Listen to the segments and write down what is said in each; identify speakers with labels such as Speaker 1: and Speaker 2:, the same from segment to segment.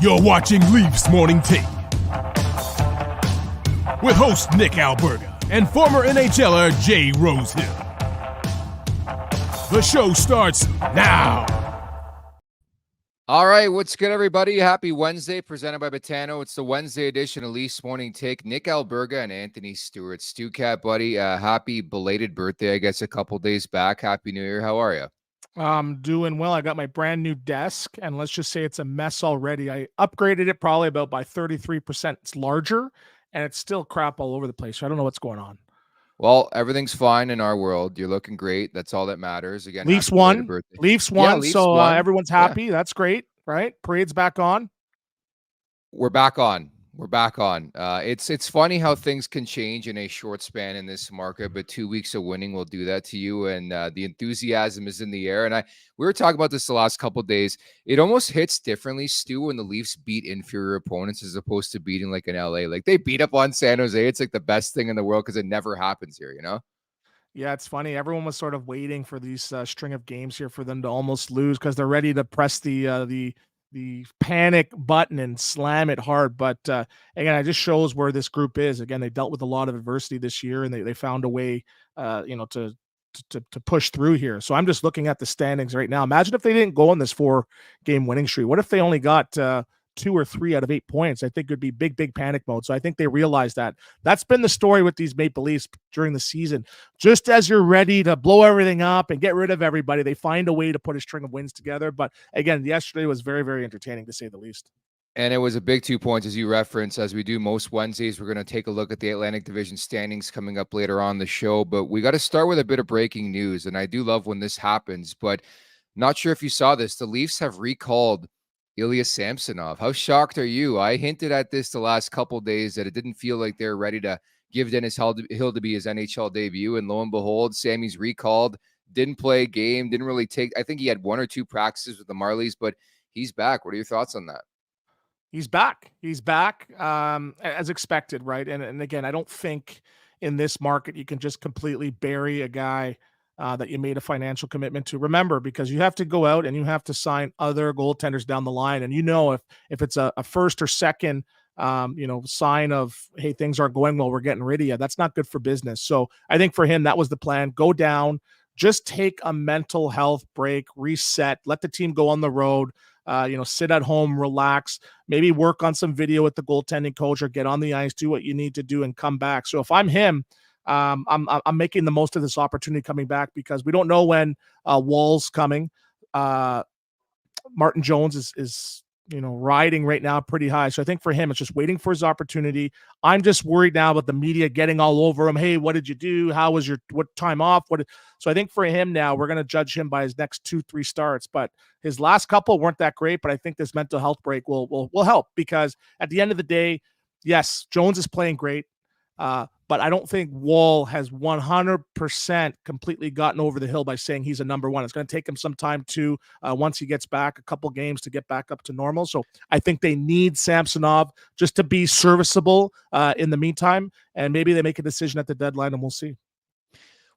Speaker 1: You're watching Leafs Morning Take with host Nick Alberga and former NHLer Jay Rosehill. The show starts now.
Speaker 2: All right, what's good, everybody? Happy Wednesday, presented by Betano. It's the Wednesday edition of Leafs Morning Take. Nick Alberga and Anthony Stewart. Stu Cat, buddy, happy belated birthday, I guess, a couple days back. Happy New Year. How are you?
Speaker 3: I'm doing well. I got my brand new desk, and let's just say it's a mess already. I upgraded it probably about by 33%. It's larger, and it's still crap all over the place. So I don't know what's going on.
Speaker 2: Well, everything's fine in our world. You're looking great. That's all that matters. Again,
Speaker 3: Leafs won. Leafs won.
Speaker 2: Yeah, Leafs
Speaker 3: so
Speaker 2: won.
Speaker 3: Everyone's happy. Yeah. That's great, right? Parade's back on.
Speaker 2: We're back on. It's funny how things can change in a short span in this market, but 2 weeks of winning will do that to you. And the enthusiasm is in the air. And we were talking about this the last couple of days. It almost hits differently, Stu, when the Leafs beat inferior opponents as opposed to beating like in LA. Like they beat up on San Jose. It's like the best thing in the world because it never happens here, you know?
Speaker 3: Yeah, it's funny. Everyone was sort of waiting for these string of games here for them to almost lose because they're ready to press the panic button and slam it hard. But again, it just shows where this group is. Again, they dealt with a lot of adversity this year, and they found a way, to push through here. So I'm just looking at the standings right now. Imagine if they didn't go on this 4-game winning streak. What if they only got 2 or 3 out of 8 points? I think it would be big panic mode. So I think they realized that. That's been the story with these Maple Leafs during the season. Just as you're ready to blow everything up and get rid of everybody, they find a way to put a string of wins together. But again, yesterday was very, very entertaining to say the least.
Speaker 2: And it was a big 2 points, as you reference. As we do most Wednesdays, we're going to take a look at the Atlantic Division standings coming up later on the show. But we got to start with a bit of breaking news. And I do love when this happens, but not sure if you saw this. The Leafs have recalled Ilya Samsonov. How shocked are you? I hinted at this the last couple of days that it didn't feel like they're ready to give Dennis Hill to be his NHL debut. And lo and behold, Sammy's recalled, didn't play a game, didn't really take, I think he had 1 or 2 practices with the Marlies, but he's back. What are your thoughts on that?
Speaker 3: He's back as expected, right? And again, I don't think in this market you can just completely bury a guy that you made a financial commitment to. Remember, because you have to go out and you have to sign other goaltenders down the line. And if it's a first or second sign of, hey, things aren't going well, we're getting rid of you, that's not good for business. So I think for him, that was the plan. Go down, just take a mental health break, reset, let the team go on the road, sit at home, relax, maybe work on some video with the goaltending coach or get on the ice, do what you need to do and come back. So if I'm him, I'm making the most of this opportunity coming back because we don't know when Wall's coming. Martin Jones is riding right now pretty high. So I think for him, it's just waiting for his opportunity. I'm just worried now about the media getting all over him. Hey, what did you do? How was what time off? So I think for him now, we're going to judge him by his next 2-3 starts, but his last couple weren't that great. But I think this mental health break will help because at the end of the day, yes, Jones is playing great. But I don't think Wall has 100% completely gotten over the hill by saying he's a number one. It's going to take him some time to, once he gets back, a couple games to get back up to normal. So I think they need Samsonov just to be serviceable in the meantime. And maybe they make a decision at the deadline and we'll see.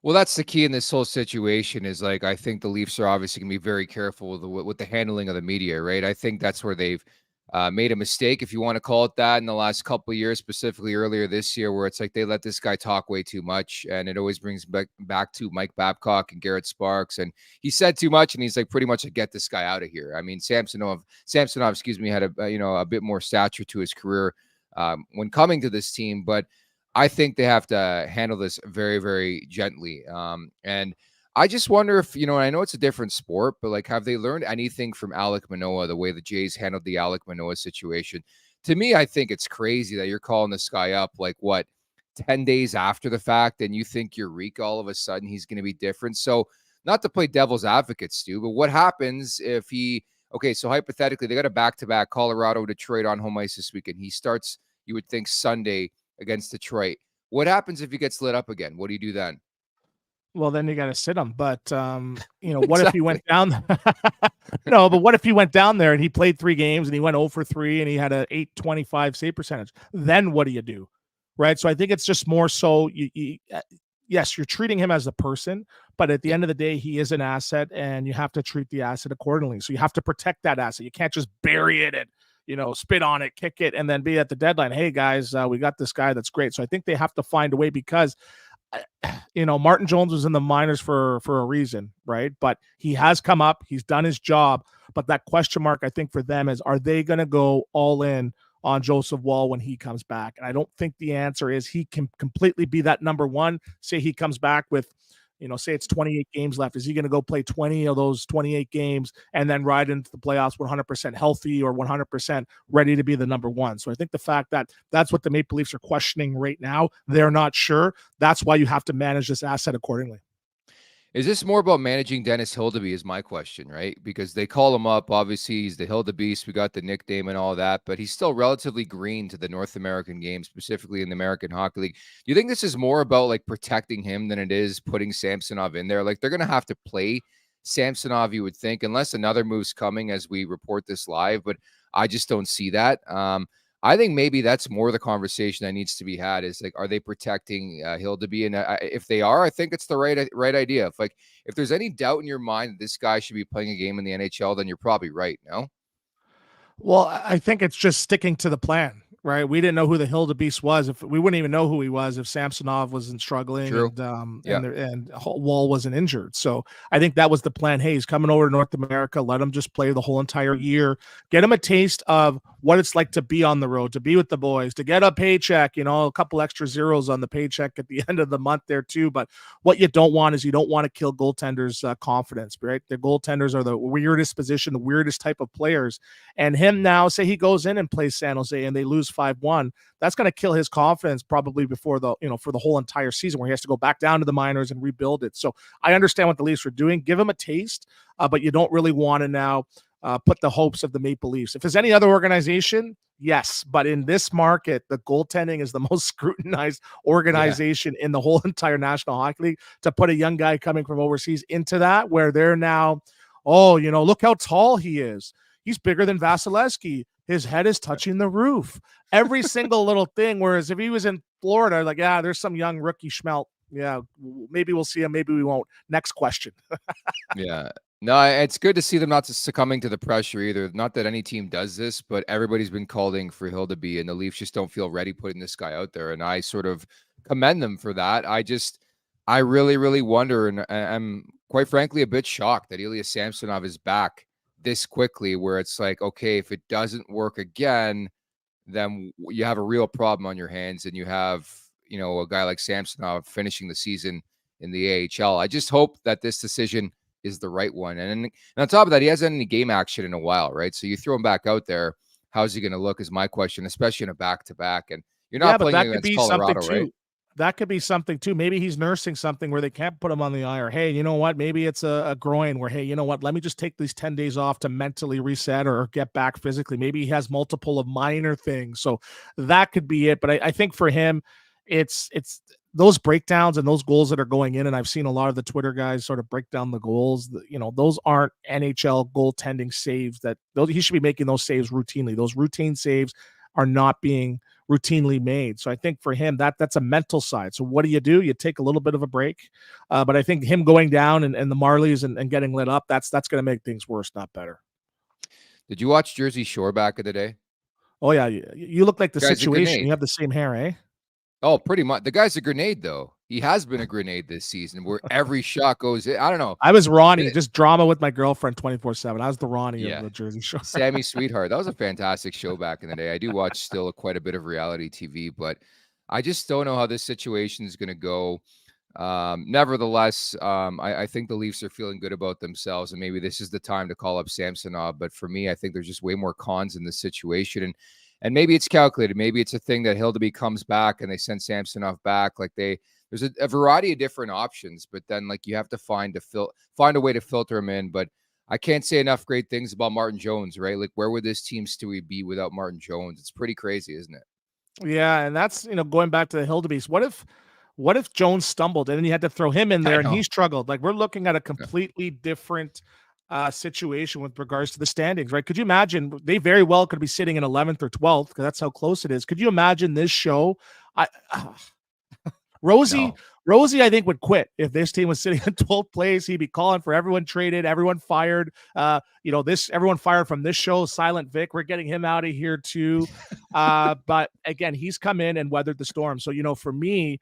Speaker 2: Well, that's the key in this whole situation is like, I think the Leafs are obviously going to be very careful with the handling of the media, right? I think that's where they've made a mistake, if you want to call it that, in the last couple of years, specifically earlier this year, where it's like they let this guy talk way too much. And it always brings back to Mike Babcock and Garrett Sparks. And he said too much, and he's like, pretty much, get this guy out of here. I mean, Samsonov, had a bit more stature to his career when coming to this team. But I think they have to handle this very, very gently. And I just wonder if, I know it's a different sport, but like, have they learned anything from Alek Manoah, the way the Jays handled the Alek Manoah situation? To me, I think it's crazy that you're calling this guy up, 10 days after the fact, and you think Eureka, all of a sudden he's going to be different. So not to play devil's advocate, Stu, but what happens if so hypothetically, they got a back-to-back Colorado, Detroit on home ice this weekend. He starts, you would think, Sunday against Detroit. What happens if he gets lit up again? What do you do then?
Speaker 3: Well, then you got to sit him. But, what if he went down? No, but what if he went down there and he played 3 games and he went 0 for 3 and he had a .825 save percentage? Then what do you do? Right. So I think it's just more so yes, you're treating him as a person, but at the end of the day, he is an asset and you have to treat the asset accordingly. So you have to protect that asset. You can't just bury it and, spit on it, kick it, and then be at the deadline. Hey guys, we got this guy that's great. So I think they have to find a way because Martin Jones was in the minors for a reason, right? But he has come up, he's done his job. But that question mark, I think, for them is, are they going to go all in on Joseph Woll when he comes back? And I don't think the answer is he can completely be that number one. Say he comes back with, say it's 28 games left. Is he going to go play 20 of those 28 games and then ride into the playoffs 100% healthy or 100% ready to be the number one? So I think the fact that that's what the Maple Leafs are questioning right now, they're not sure. That's why you have to manage this asset accordingly.
Speaker 2: Is this more about managing Dennis Hildeby is my question, right? Because they call him up. Obviously, he's the Hildebeest. We got the nickname and all that, but he's still relatively green to the North American game, specifically in the American Hockey League. Do you think this is more about like protecting him than it is putting Samsonov in there? Like they're going to have to play Samsonov, you would think, unless another move's coming as we report this live, but I just don't see that. I think maybe that's more the conversation that needs to be had is like, are they protecting Hildeby? And if they are, I think it's the right idea. If there's any doubt in your mind that this guy should be playing a game in the NHL, then you're probably right. No?
Speaker 3: Well, I think it's just sticking to the plan, right? We didn't know who the Hildebeest was. If we wouldn't even know who he was if Samsonov wasn't struggling.
Speaker 2: True.
Speaker 3: And Woll wasn't injured. So I think that was the plan. Hey, he's coming over to North America. Let him just play the whole entire year. Get him a taste of what it's like to be on the road, to be with the boys, to get a paycheck, a couple extra zeros on the paycheck at the end of the month there too. But what you don't want is you don't want to kill goaltenders' confidence, right? The goaltenders are the weirdest position, the weirdest type of players. And him now, say he goes in and plays San Jose and they lose 5-1, that's going to kill his confidence probably before for the whole entire season where he has to go back down to the minors and rebuild it. So I understand what the Leafs are doing. Give him a taste, but you don't really want to now put the hopes of the Maple Leafs. If there's any other organization, yes. But in this market, the goaltending is the most scrutinized organization in the whole entire National Hockey League. To put a young guy coming from overseas into that, where they're now, look how tall he is. He's bigger than Vasilevsky. His head is touching the roof. Every single little thing. Whereas if he was in Florida, like, there's some young rookie schmelt. Yeah, maybe we'll see him. Maybe we won't. Next question.
Speaker 2: Yeah. No, it's good to see them not succumbing to the pressure either. Not that any team does this, but everybody's been calling for Hildeby, and the Leafs just don't feel ready putting this guy out there. And I sort of commend them for that. I really, really wonder, and I'm quite frankly a bit shocked that Ilya Samsonov is back this quickly, where it's like, okay, if it doesn't work again, then you have a real problem on your hands, and you have, a guy like Samsonov finishing the season in the AHL. I just hope that this decision is the right one. And on top of that, he hasn't had any game action in a while, right? So you throw him back out there, how's he going to look is my question, especially in a back-to-back. And you're not playing against Colorado, right?
Speaker 3: That could be something too. Maybe he's nursing something where they can't put him on the IR. Hey, you know what? Maybe it's a groin where, hey, you know what? Let me just take these 10 days off to mentally reset or get back physically. Maybe he has multiple of minor things. So that could be it. But I think for him, it's those breakdowns and those goals that are going in. And I've seen a lot of the Twitter guys sort of break down the goals. Those aren't NHL goaltending saves he should be making those saves routinely. Those routine saves are not being routinely made. So I think for him, that's a mental side. So what do? You take a little bit of a break. But I think him going down and the Marlies and getting lit up, that's going to make things worse, not better.
Speaker 2: Did you watch Jersey Shore back in the day?
Speaker 3: Oh, yeah. You look like the Situation. You have the same hair, eh?
Speaker 2: Oh, pretty much. The guy's a grenade, though. He has been a grenade this season where every shot goes in. I don't know.
Speaker 3: I was Ronnie, just drama with my girlfriend 24/7. I was the Ronnie of the Jersey Shore.
Speaker 2: Sammy Sweetheart. That was a fantastic show back in the day. I do watch still quite a bit of reality TV, but I just don't know how this situation is going to go. Nevertheless, I think the Leafs are feeling good about themselves, and maybe this is the time to call up Samsonov. But for me, I think there's just way more cons in this situation. And maybe it's calculated. Maybe it's a thing that Hildeby comes back and they send Samsonov back. Like there's a variety of different options, but then like you have to find a way to filter them in. But I can't say enough great things about Martin Jones, right? Like where would this team Stewie be without Martin Jones? It's pretty crazy, isn't it?
Speaker 3: Yeah, and that's going back to the Hildebeest. What if Jones stumbled and then you had to throw him in there and he struggled? Like we're looking at a completely different situation with regards to the standings, right? Could you imagine they very well could be sitting in 11th or 12th because that's how close it is. Could you imagine this show? Rosie,
Speaker 2: No.
Speaker 3: I think, would quit if this team was sitting in 12th place. He'd be calling for everyone traded, everyone fired. Everyone fired from this show. Silent Vic, we're getting him out of here too. But again, he's come in and weathered the storm. So for me,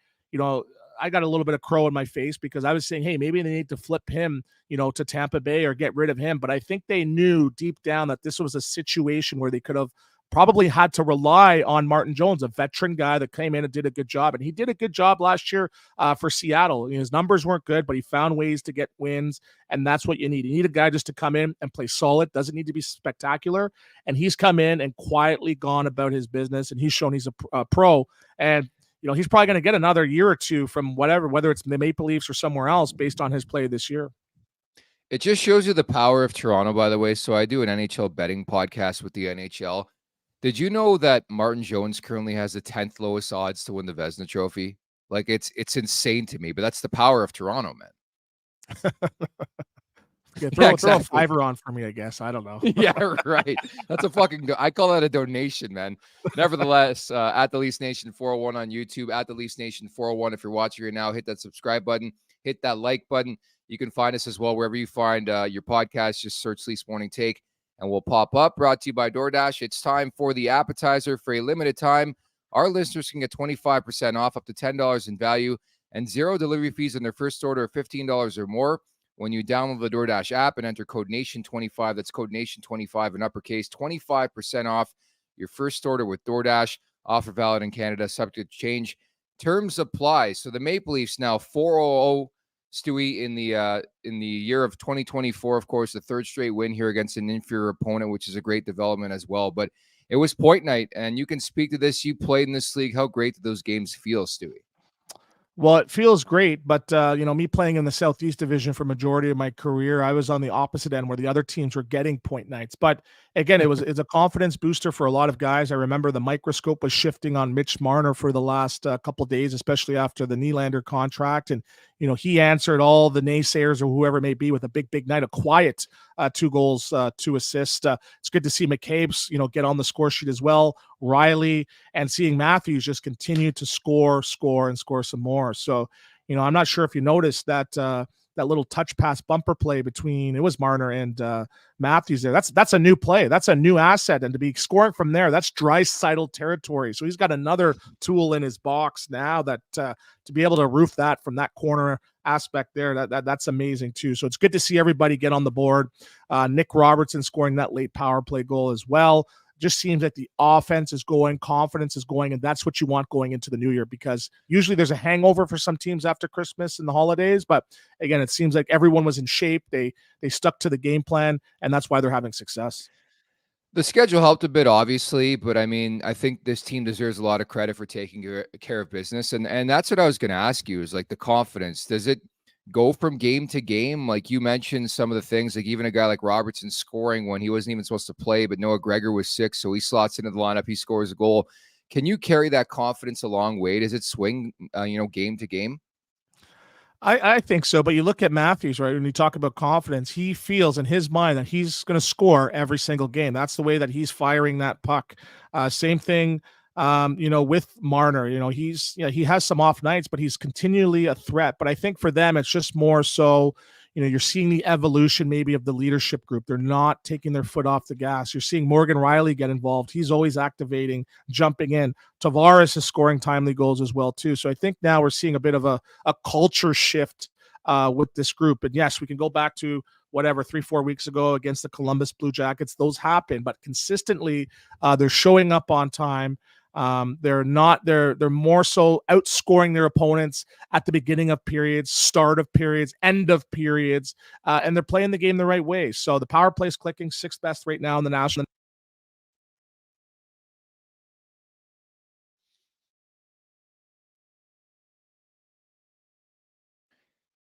Speaker 3: I got a little bit of crow in my face because I was saying, hey, maybe they need to flip him, to Tampa Bay or get rid of him. But I think they knew deep down that this was a situation where they could have probably had to rely on Martin Jones, a veteran guy that came in and did a good job. And he did a good job last year for Seattle. His numbers weren't good, but he found ways to get wins. And that's what you need. You need a guy just to come in and play solid. Doesn't need to be spectacular. And he's come in and quietly gone about his business. And he's shown he's a pro. And he's probably going to get another year or two from whether it's the Maple Leafs or somewhere else based on his play this year.
Speaker 2: It just shows you the power of Toronto, by the way. So I do an NHL betting podcast with the NHL. Did you know that Martin Jones currently has the 10th lowest odds to win the Vezina Trophy? Like it's insane to me, but that's the power of Toronto, man.
Speaker 3: Throw a fiver on for me, I guess. I don't know.
Speaker 2: Yeah, right. That's I call that a donation, man. Nevertheless, at the Leafs Nation 401 on YouTube, at the Leafs Nation 401. If you're watching right now, hit that subscribe button, hit that like button. You can find us as well wherever you find your podcast. Just search Leafs Morning Take and we'll pop up. Brought to you by DoorDash. It's time for the appetizer. For a limited time, our listeners can get 25% off, up to $10 in value, and 0 delivery fees on their first order of $15 or more when you download the DoorDash app and enter code NATION25. That's code NATION25 in uppercase. 25% off your first order with DoorDash. Offer valid in Canada, subject to change. Terms apply. So the Maple Leafs now 4-0, Stewie, in the year of 2024, of course, the third straight win here against an inferior opponent, which is a great development as well. But it was point night, and you can speak to this. You played in this league. How great did those games feel, Stewie?
Speaker 3: Well, it feels great, but me playing in the Southeast Division for majority of my career, I was on the opposite end where the other teams were getting point nights. But again, it's a confidence booster for a lot of guys. I remember the microscope was shifting on Mitch Marner for the last couple of days, especially after the Nylander contract, and he answered all the naysayers or whoever it may be with a big night, a quiet 2 goals, 2 assists. It's good to see McCabe's get on the score sheet as well. Riley, and seeing Matthews just continue to score some more. So, I'm not sure if you noticed that little touch pass bumper play between, it was Marner and Matthews there. That's a new play. That's a new asset. And to be scoring from there, that's Draisaitl territory. So he's got another tool in his box now that to be able to roof that from that corner aspect there, that's amazing too. So it's good to see everybody get on the board. Nick Robertson scoring that late power play goal as well. Just seems like the offense is going, confidence is going, and that's what you want going into the new year, because usually there's a hangover for some teams after Christmas and the holidays. But again, it seems like everyone was in shape. They stuck to the game plan, and that's why they're having success.
Speaker 2: The schedule helped a bit, obviously, but I mean, I think this team deserves a lot of credit for taking care of business. And that's what I was going to ask you, is like the confidence. Does it go from game to game? Like you mentioned some of the things, like even a guy like Robertson scoring when he wasn't even supposed to play, but Noah Gregor was sick, so he slots into the lineup, he scores a goal. Can you carry that confidence a long way? Does it swing, game to game?
Speaker 3: I think so, but you look at Matthews, right? When you talk about confidence, he feels in his mind that he's going to score every single game. That's the way that he's firing that puck. Same thing, with Marner. He has some off nights, but he's continually a threat. But I think for them, it's just more so, you're seeing the evolution maybe of the leadership group. They're not taking their foot off the gas. You're seeing Morgan Riley get involved. He's always activating, jumping in. Tavares is scoring timely goals as well too. So I think now we're seeing a bit of a culture shift with this group. And yes, we can go back to 3-4 weeks ago against the Columbus Blue Jackets. Those happen, but consistently they're showing up on time. They're more so outscoring their opponents at the beginning of periods, start of periods, end of periods, and they're playing the game the right way. So the power play is clicking, 6th best right now in the National.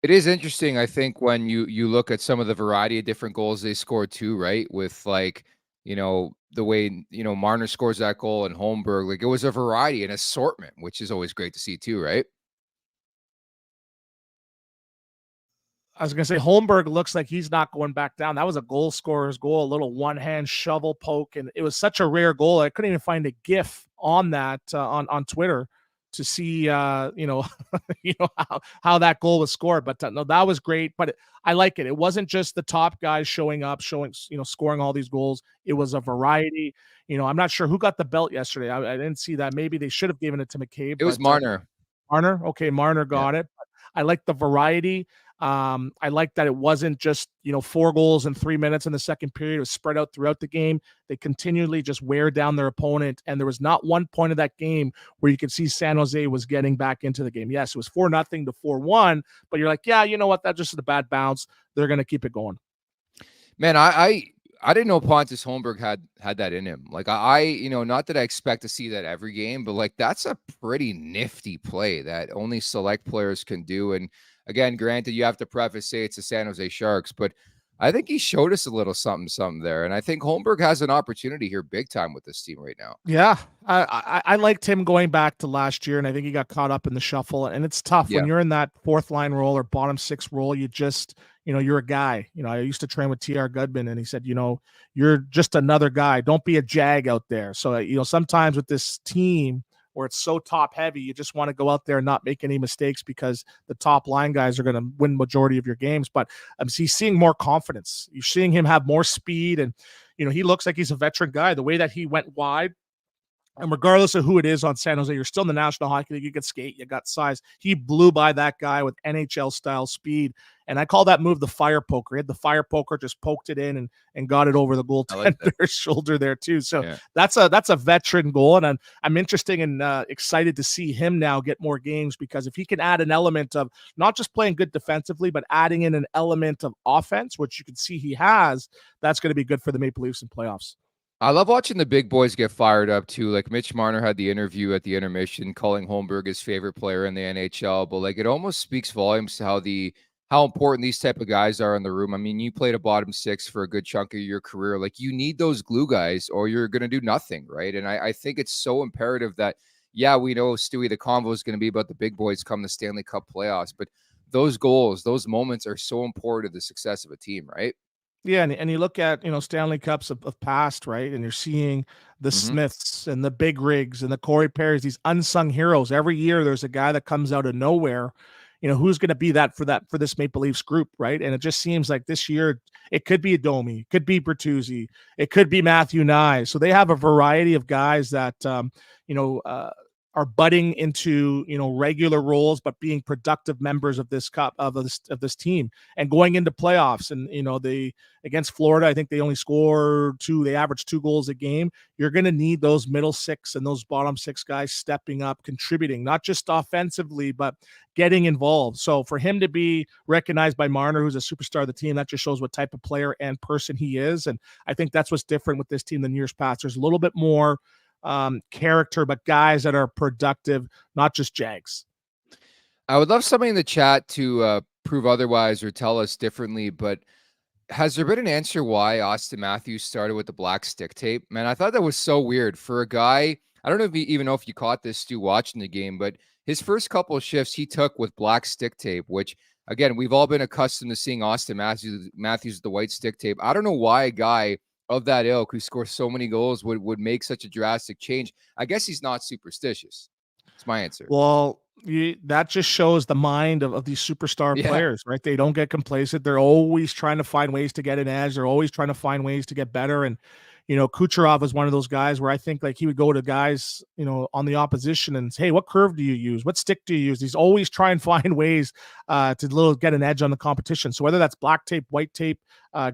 Speaker 2: It is interesting, I think, when you look at some of the variety of different goals they scored too, right? With the way, Marner scores that goal and Holmberg, like it was a variety and assortment, which is always great to see too, right?
Speaker 3: I was going to say Holmberg looks like he's not going back down. That was a goal scorer's goal, a little one-hand shovel poke, and it was such a rare goal. I couldn't even find a GIF on that on Twitter. to see, how that goal was scored. But no, that was great. But I like it. It wasn't just the top guys showing up, scoring all these goals. It was a variety. I'm not sure who got the belt yesterday. I didn't see that. Maybe they should have given it to McCabe.
Speaker 2: It was Marner.
Speaker 3: Marner. Okay. Marner got it. But I like the variety. I like that it wasn't just, 4 goals in 3 minutes in the second period. It was spread out throughout the game. They continually just wear down their opponent. And there was not one point of that game where you could see San Jose was getting back into the game. Yes, it was 4-0 to 4-1, but you're like, yeah, you know what? That just is a bad bounce. They're going to keep it going.
Speaker 2: Man, I didn't know Pontus Holmberg had that in him. Like not that I expect to see that every game, but like that's a pretty nifty play that only select players can do. And again, granted, you have to say it's the San Jose Sharks, but I think he showed us a little something there. And I think Holmberg has an opportunity here big time with this team right now.
Speaker 3: Yeah. I liked him going back to last year, and I think he got caught up in the shuffle. And it's tough when you're in that fourth line role or bottom six role. You just, you're a guy. I used to train with TR Goodman, and he said, you're just another guy. Don't be a jag out there. So, sometimes with this team, where it's so top heavy, you just want to go out there and not make any mistakes because the top line guys are going to win majority of your games. But he's seeing more confidence. You're seeing him have more speed, and he looks like he's a veteran guy. The way that he went wide, and regardless of who it is on San Jose, you're still in the National Hockey League. You can skate, you got size. He blew by that guy with NHL style speed. And I call that move the fire poker. He had the fire poker, just poked it in and got it over the goaltender's shoulder there too. So that's a veteran goal. And I'm interested and excited to see him now get more games, because if he can add an element of not just playing good defensively, but adding in an element of offense, which you can see he has, that's going to be good for the Maple Leafs in playoffs.
Speaker 2: I love watching the big boys get fired up too. Like Mitch Marner had the interview at the intermission calling Holmberg his favorite player in the NHL, but like it almost speaks volumes to how important these type of guys are in the room. I mean, you played a bottom six for a good chunk of your career. Like you need those glue guys or you're going to do nothing, right? And I think it's so imperative that, we know, Stewie, the convo is going to be about the big boys come the Stanley Cup playoffs, but those goals, those moments are so important to the success of a team, right?
Speaker 3: Yeah, and you look at, Stanley Cups of past, right? And you're seeing the Smiths and the Big Rigs and the Corey Perrys, these unsung heroes. Every year there's a guy that comes out of nowhere, who's going to be that for this Maple Leafs group, right? And it just seems like this year it could be Domi, it could be Bertuzzi, it could be Matthew Nye. So they have a variety of guys that are budding into regular roles, but being productive members of this this team and going into playoffs. And they against Florida, I think they only score 2. They average 2 goals a game. You're going to need those middle six and those bottom six guys stepping up, contributing, not just offensively, but getting involved. So for him to be recognized by Marner, who's a superstar of the team, that just shows what type of player and person he is. And I think that's what's different with this team than years past. There's a little bit more character, but guys that are productive, not just jags.
Speaker 2: I would love somebody in the chat to prove otherwise or tell us differently, but has there been an answer why Auston Matthews started with the black stick tape? Man, I thought that was so weird for a guy. I don't know if you caught this, Stu, watching the game, but his first couple of shifts he took with black stick tape, which again, we've all been accustomed to seeing Auston Matthews with the white stick tape. I don't know why a guy of that ilk who scores so many goals would make such a drastic change. I guess he's not superstitious. That's my answer.
Speaker 3: Well, that just shows the mind of these superstar players, right? They don't get complacent. They're always trying to find ways to get an edge. They're always trying to find ways to get better. And, Kucherov is one of those guys where I think like he would go to guys, on the opposition and say, hey, what curve do you use? What stick do you use? He's always trying to find ways to get an edge on the competition. So whether that's black tape, white tape,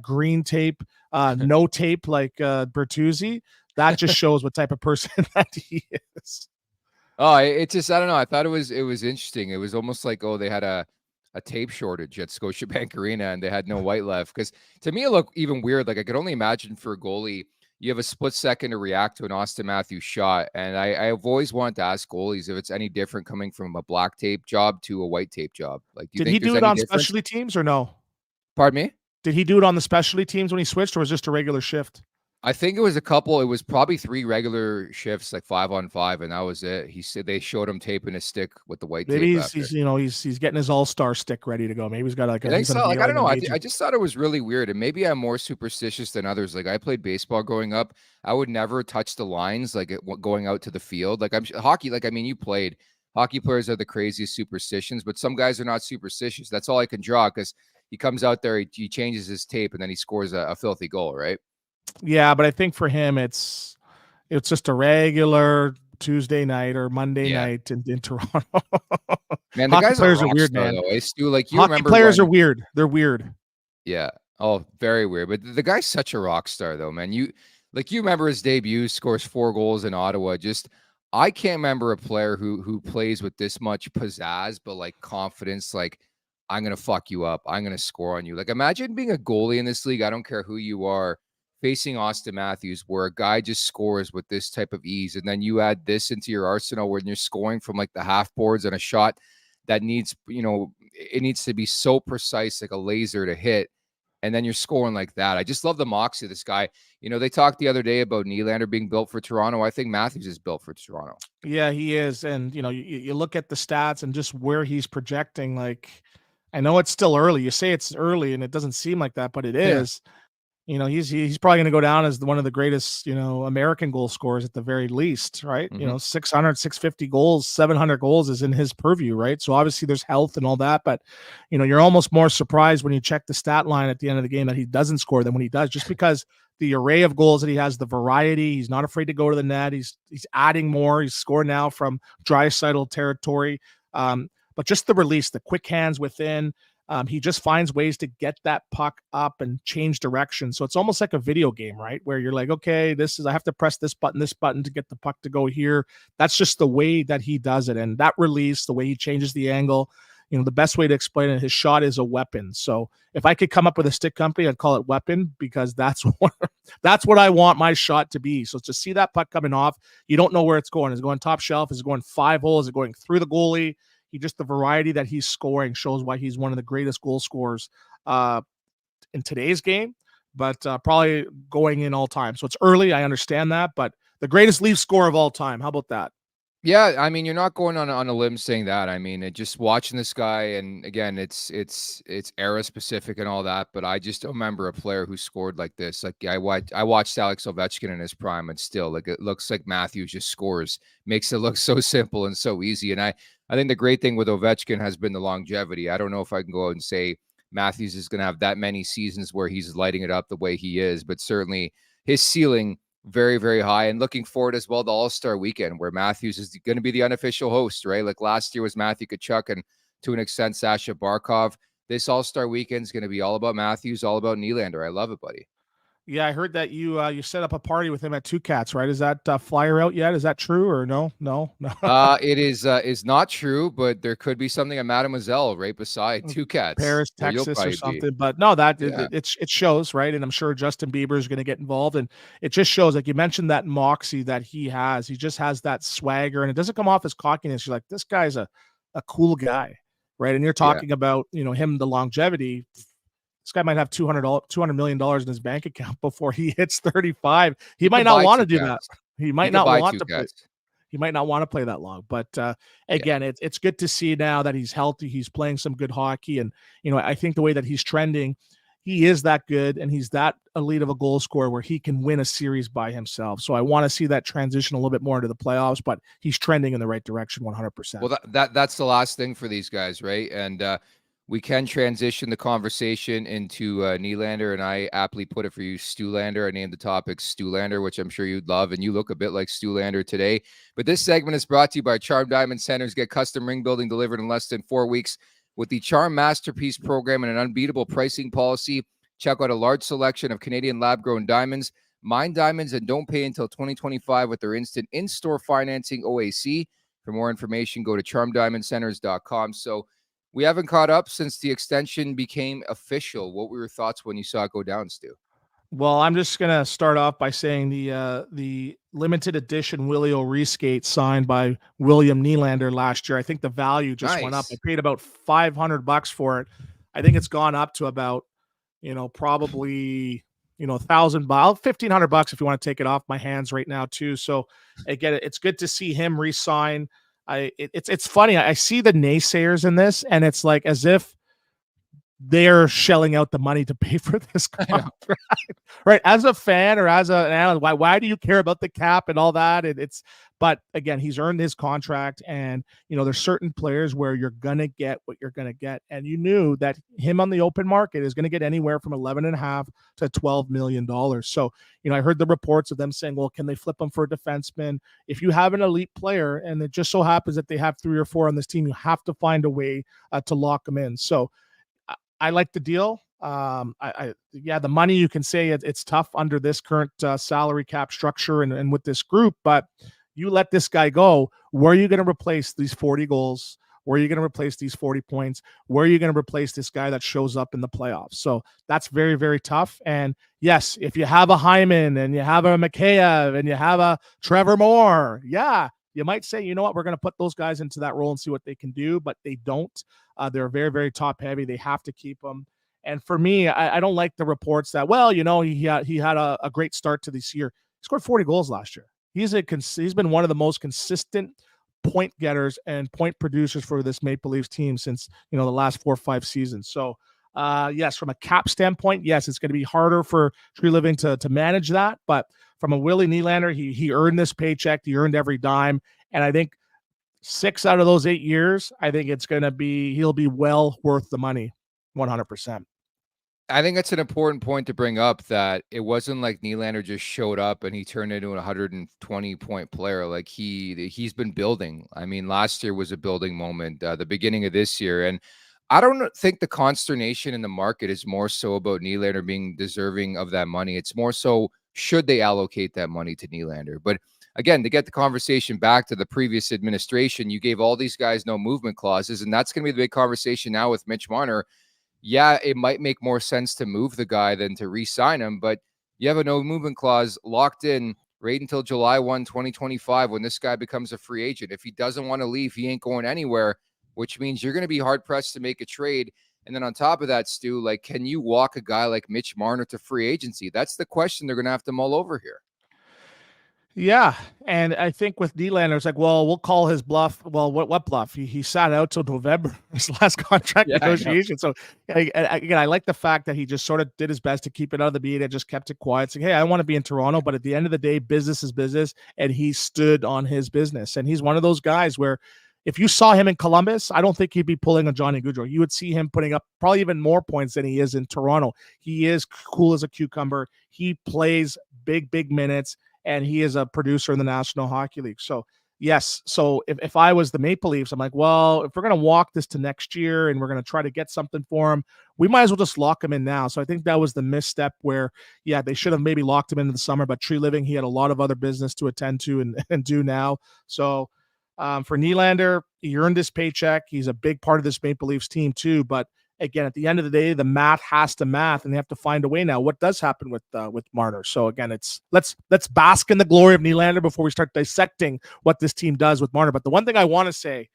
Speaker 3: green tape, no tape like Bertuzzi, that just shows what type of person that he is.
Speaker 2: Oh, it's just, I don't know. I thought it was interesting. It was almost like, they had a tape shortage at Scotiabank Arena and they had no white left. Because to me, it looked even weird. Like I could only imagine for a goalie, you have a split second to react to an Auston Matthews shot. And I've always wanted to ask goalies if it's any different coming from a black tape job to a white tape job. Like,
Speaker 3: did he do it on specialty teams or no?
Speaker 2: Pardon me?
Speaker 3: Did he do it on the specialty teams when he switched, or was it just a regular shift?
Speaker 2: I think it was a couple. It was probably 3 regular shifts, like 5-on-5, and that was it. He said they showed him taping his stick with the white tape.
Speaker 3: Maybe he's getting his all-star stick ready to go. Maybe he's got like.
Speaker 2: I think so. Like I don't know. I just thought it was really weird, and maybe I'm more superstitious than others. Like I played baseball growing up. I would never touch the lines, like going out to the field. Like hockey. Like I mean, you played hockey players are the craziest superstitions, but some guys are not superstitious. That's all I can draw, because he comes out there, he changes his tape, and then he scores a filthy goal, right?
Speaker 3: Yeah, but I think for him, it's just a regular Tuesday night or Monday night in Toronto.
Speaker 2: Man, the
Speaker 3: Hockey
Speaker 2: guy's
Speaker 3: players
Speaker 2: a
Speaker 3: are
Speaker 2: rock
Speaker 3: weird,
Speaker 2: star,
Speaker 3: man.
Speaker 2: though. Stu, like, you
Speaker 3: Hockey
Speaker 2: remember
Speaker 3: players are
Speaker 2: when,
Speaker 3: weird. They're weird.
Speaker 2: yeah. Oh, very weird. But the guy's such a rock star, though, man. You remember his debut, scores 4 goals in Ottawa. Just, I can't remember a player who plays with this much pizzazz, but like confidence, like, I'm gonna fuck you up. I'm gonna score on you. Like, imagine being a goalie in this league. I don't care who you are, facing Austin Matthews, where a guy just scores with this type of ease, and then you add this into your arsenal when you're scoring from like the half boards and a shot that needs, it needs to be so precise, like a laser to hit. And then you're scoring like that. I just love the moxie of this guy. They talked the other day about Nylander being built for Toronto. I think Matthews is built for Toronto.
Speaker 3: Yeah, he is. And, you look at the stats and just where he's projecting. Like, I know it's still early. You say it's early and it doesn't seem like that, but it is. He's probably going to go down as one of the greatest, American goal scorers at the very least, right? 600, 650 goals, 700 goals is in his purview, right? So obviously there's health and all that, but you're almost more surprised when you check the stat line at the end of the game that he doesn't score than when he does, just because the array of goals that he has, the variety, he's not afraid to go to the net. He's adding more. He's scored now from Draisaitl territory. But just the release, the quick hands within. He just finds ways to get that puck up and change direction. So it's almost like a video game, right? Where you're like, okay, I have to press this button to get the puck to go here. That's just the way that he does it. And that release, the way he changes the angle, the best way to explain it, his shot is a weapon. So if I could come up with a stick company, I'd call it Weapon, because that's what I want my shot to be. So to see that puck coming off, you don't know where it's going. Is it going top shelf? Is it going 5 hole? Is it going through the goalie? The variety that he's scoring shows why he's one of the greatest goal scorers in today's game, but probably going in all time. So it's early. I understand that, but the greatest Leaf scorer of all time. How about that?
Speaker 2: Yeah, I mean, you're not going on a limb saying that. I mean, just watching this guy, and again, it's era specific and all that, but I just don't remember a player who scored like this. Like, I watched Alex Ovechkin in his prime, and still, like, it looks like Matthews just scores, makes it look so simple and so easy. And I think the great thing with Ovechkin has been the longevity. I don't know if I can go out and say Matthews is going to have that many seasons where he's lighting it up the way he is, but certainly his ceiling very, very high, and looking forward as well to All-Star Weekend, where Matthews is going to be the unofficial host, right? Like last year was Matthew Tkachuk and to an extent Sasha Barkov. This All-Star Weekend is going to be all about Matthews, all about Nylander. I love it, buddy.
Speaker 3: Yeah, I heard that you set up a party with him at Two Cats, right? Is that flyer out yet? Is that true or no? No.
Speaker 2: It is not true, but there could be something at Mademoiselle right beside Two Cats,
Speaker 3: Paris, Texas, or something. But no, it shows, right? And I'm sure Justin Bieber is going to get involved, and it just shows. Like you mentioned, that moxie that he has. He just has that swagger, and it doesn't come off as cockiness. You're like, this guy's a cool guy, right? And you're talking about him, the longevity. This guy might have $200 million in his bank account before he hits 35. He might not want to do that. He might not want to play. He might not want to play that long. But again, it's good to see now that he's healthy. He's playing some good hockey, and I think the way that he's trending, he is that good, and he's that elite of a goal scorer where he can win a series by himself. So I want to see that transition a little bit more into the playoffs, but he's trending in the right direction 100%.
Speaker 2: Well, that's the last thing for these guys, right? And we can transition the conversation into Nylander, and I aptly put it for you, Stewlander. I named the topic Stewlander, which I'm sure you'd love, and you look a bit like Stewlander today. But this segment is brought to you by Charm Diamond Centers. Get custom ring building delivered in less than 4 weeks with the Charm Masterpiece program and an unbeatable pricing policy. Check out a large selection of Canadian lab-grown diamonds. Mine diamonds and don't pay until 2025 with their instant in-store financing OAC. For more information, go to charmdiamondcenters.com. So we haven't caught up since the extension became official. What were your thoughts when you saw it go down, Stu?
Speaker 3: Well, I'm just going to start off by saying the limited edition Willie O'Ree skate signed by William Nylander last year, I think the value just went up. I paid about $500 for it. I think it's gone up to about, probably, $1,000, $1,500 if you want to take it off my hands right now too. So again, it's good to see him re-sign. It's funny. I see the naysayers in this, and it's like as if they're shelling out the money to pay for this contract, right? As a fan or as an analyst, why do you care about the cap and all that? But again, he's earned his contract, and there's certain players where you're gonna get what you're gonna get, and you knew that him on the open market is gonna get anywhere from $11.5 to $12 million. So I heard the reports of them saying, well, can they flip him for a defenseman? If you have an elite player, and it just so happens that they have 3 or 4 on this team, you have to find a way to lock them in. So I like the deal. The money, you can say it's tough under this current salary cap structure and with this group, but you let this guy go. Where are you going to replace these 40 goals? Where are you going to replace these 40 points? Where are you going to replace this guy that shows up in the playoffs? So that's very, very tough. And yes, if you have a Hyman and you have a Mikheyev and you have a Trevor Moore, you might say, you know what, we're going to put those guys into that role and see what they can do, but they don't. They're very, very top heavy. They have to keep them. And for me, I don't like the reports that, he had a great start to this year. He scored 40 goals last year. He's been one of the most consistent point getters and point producers for this Maple Leafs team since, the last 4 or 5 seasons. So, yes, from a cap standpoint, yes, it's going to be harder for Tree Living to manage that. But from a Willie Nylander, he earned this paycheck. He earned every dime. And I think 6 out of those 8 years, I think he'll be well worth the money, 100%.
Speaker 2: I think that's an important point to bring up, that it wasn't like Nylander just showed up and he turned into a 120-point player. Like he's been building. I mean, last year was a building moment, the beginning of this year. And I don't think the consternation in the market is more so about Nylander being deserving of that money. It's more so, should they allocate that money to Nylander? But again, to get the conversation back to the previous administration, you gave all these guys no movement clauses, and that's going to be the big conversation now with Mitch Marner. Yeah, it might make more sense to move the guy than to re-sign him, but you have a no movement clause locked in right until July 1, 2025, when this guy becomes a free agent. If he doesn't want to leave, he ain't going anywhere, which means you're going to be hard-pressed to make a trade. And then on top of that, Stu, can you walk a guy like Mitch Marner to free agency? That's the question they're going to have to mull over here.
Speaker 3: Yeah, and I think with Nylander, it's like, well, we'll call his bluff. Well, what bluff? He sat out till November, his last contract negotiation. So again, I like the fact that he just sort of did his best to keep it out of the media, just kept it quiet, saying, hey, I want to be in Toronto, but at the end of the day, business is business, and he stood on his business. And he's one of those guys where if you saw him in Columbus, I don't think he'd be pulling a Johnny Gaudreau. You would see him putting up probably even more points than he is in Toronto. He is cool as a cucumber. He plays big minutes, and he is a producer in the National Hockey League. So, yes. So if I was the Maple Leafs, I'm like, well, if we're going to walk this to next year and we're going to try to get something for him, we might as well just lock him in now. So I think that was the misstep where, they should have maybe locked him into the summer, but Tree Living, he had a lot of other business to attend to and do now. So for Nylander, he earned his paycheck. He's a big part of this Maple Leafs team too, but again, at the end of the day, the math has to math, and they have to find a way now. What does happen with Marner? So again, it's let's bask in the glory of Nylander before we start dissecting what this team does with Marner. But the one thing I want to say,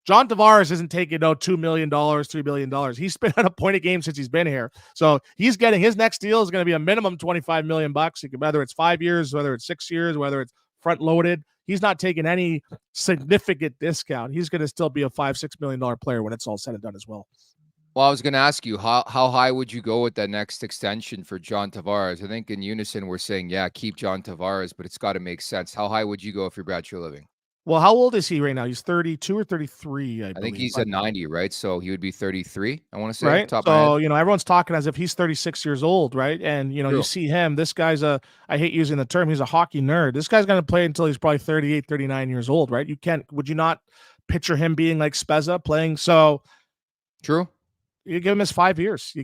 Speaker 3: John Tavares isn't taking $2 million, $3 million. He's been at a point a game since he's been here. So he's getting his next deal is going to be a minimum $25 million. Whether it's 5 years, whether it's 6 years, whether it's front loaded. He's not taking any significant discount. He's going to still be a $5-6 million player when it's all said and done as well.
Speaker 2: Well, I was going to ask you, how high would you go with that next extension for John Tavares? I think in unison we're saying, keep John Tavares, but it's got to make sense. How high would you go if you're Brad Tree Living?
Speaker 3: Well, how old is he right now? He's 32 or 33, I
Speaker 2: think he's at 90, right? So he would be 33, I want to say.
Speaker 3: Right?
Speaker 2: Top
Speaker 3: so, everyone's talking as if he's 36 years old, right? And,
Speaker 2: True.
Speaker 3: You see him, this guy's I hate using the term, he's a hockey nerd. This guy's going to play until he's probably 38, 39 years old, right? Would you not picture him being like Spezza playing? So,
Speaker 2: true.
Speaker 3: You give him his 5 years. It's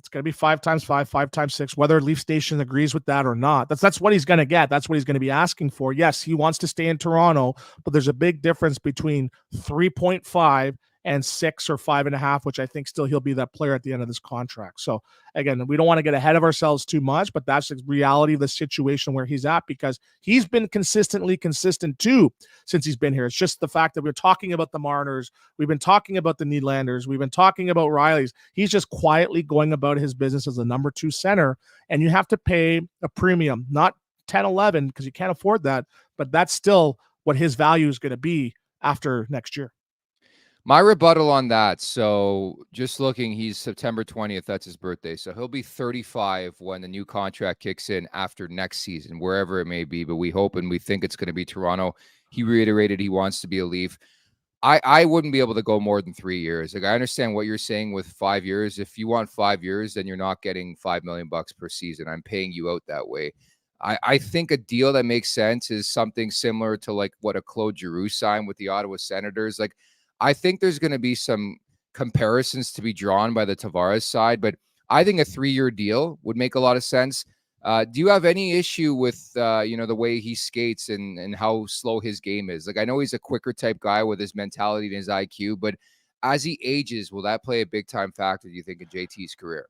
Speaker 3: going to be 5 times 5, 5 times 6, whether Leaf Station agrees with that or not. That's what he's going to get. That's what he's going to be asking for. Yes, he wants to stay in Toronto, but there's a big difference between 3.5 and 6 or 5.5, which I think still he'll be that player at the end of this contract. So again, we don't want to get ahead of ourselves too much, but that's the reality of the situation where he's at, because he's been consistent too since he's been here. It's just the fact that we're talking about the Mariners, we've been talking about the Nylanders, we've been talking about Riley's. He's just quietly going about his business as a number 2 center, and you have to pay a premium, not 10, 11, because you can't afford that, but that's still what his value is going to be after next year.
Speaker 2: My rebuttal on that. So just looking, he's September 20th. That's his birthday. So he'll be 35 when the new contract kicks in after next season, wherever it may be. But we hope and we think it's going to be Toronto. He reiterated he wants to be a Leaf. I wouldn't be able to go more than 3 years. Like, I understand what you're saying with 5 years. If you want 5 years, then you're not getting $5 million per season. I'm paying you out that way. I think a deal that makes sense is something similar to like what a Claude Giroux signed with the Ottawa Senators. Like, I think there's going to be some comparisons to be drawn by the Tavares side, but I think a 3-year deal would make a lot of sense. Do you have any issue with, the way he skates and how slow his game is? Like, I know he's a quicker type guy with his mentality and his IQ, but as he ages, will that play a big time factor, do you think, in JT's career?